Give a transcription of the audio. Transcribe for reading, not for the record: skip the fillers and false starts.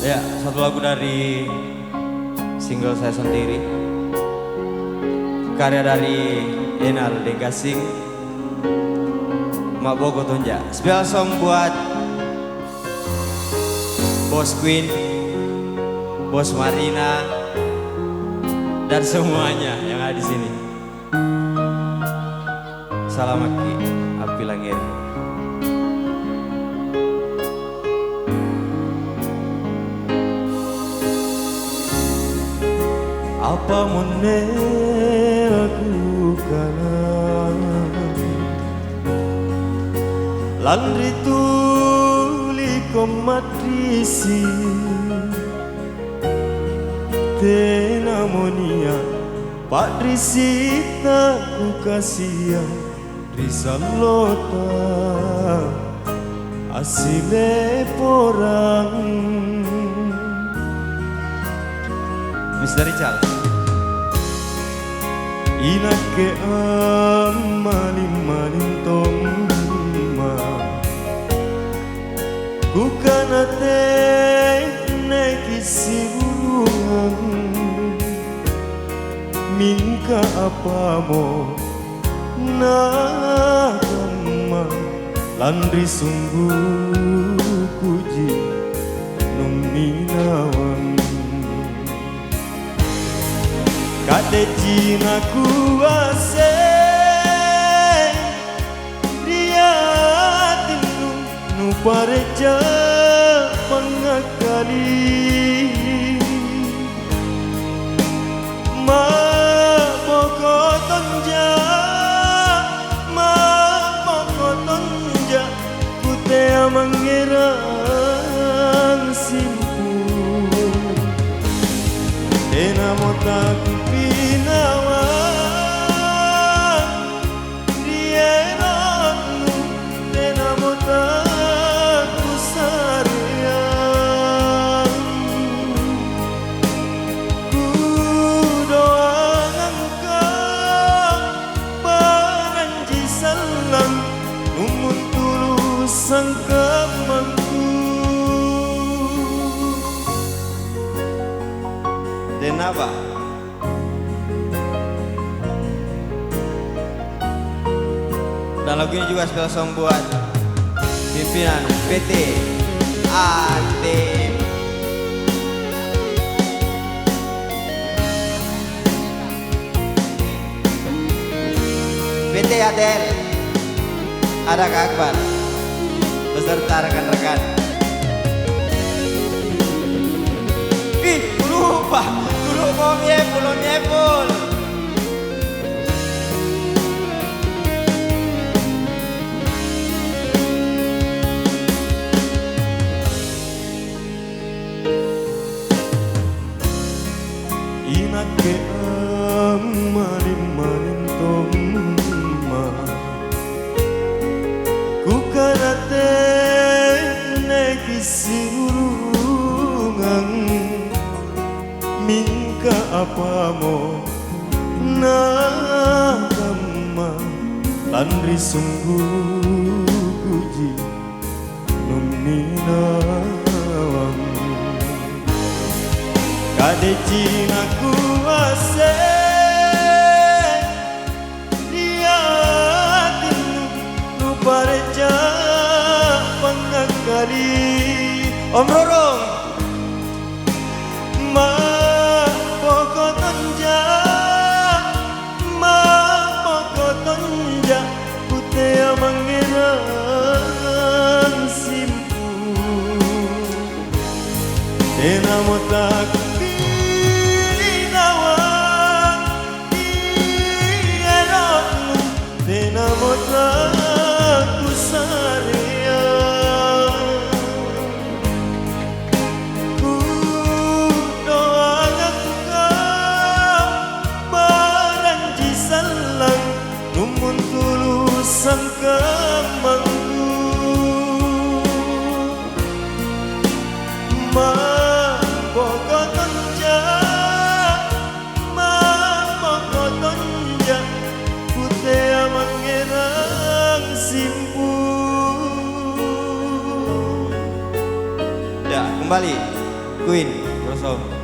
Ya, satu lagu dari single saya sendiri, karya dari Enal Degasing, Mak Bogo Tonja. Special song buat Bos Queen, Bos Marina, dan semuanya yang ada di sini. Salam Aki, Api Langit. Apa meneh lakukan Landri tuli komatrisi Tenamonia Pak Drisita ku kasihan Risalota asile porang Mr. Richard Inake amalim toma Kukanate nekisiburuhan Minka apamo nakama Landri sungguh puji numinawan Kade Cina kuase dia tinu nu pareja pangakali ma pokotonja kutea mangerang simpu Tena motak pinawa Rienonu Tena motak kusarian Kudoang engkau Paranji salam Numun tulus sangkamangku Dan apa? Dan lagu ini juga special song buat pimpinan PT ATM. PT ATL ada Kak Akbar beserta rekan-rekan. Ih, lupa belum nyepul. Inake amalim toma Kukanate nekisiurungan Minka apamo nakama Landri sungguh puji numinawang Kade Cina kuase dia tinu nu pareja pangakali Om Rorong ma pokotonja kutea mangerang simpu Tena motak aku sayang ku doang engkau paranji salam numun tulus sangkamangku ma pokotonja kutea mangerang simpu. Ya, kembali Queen, Rosom.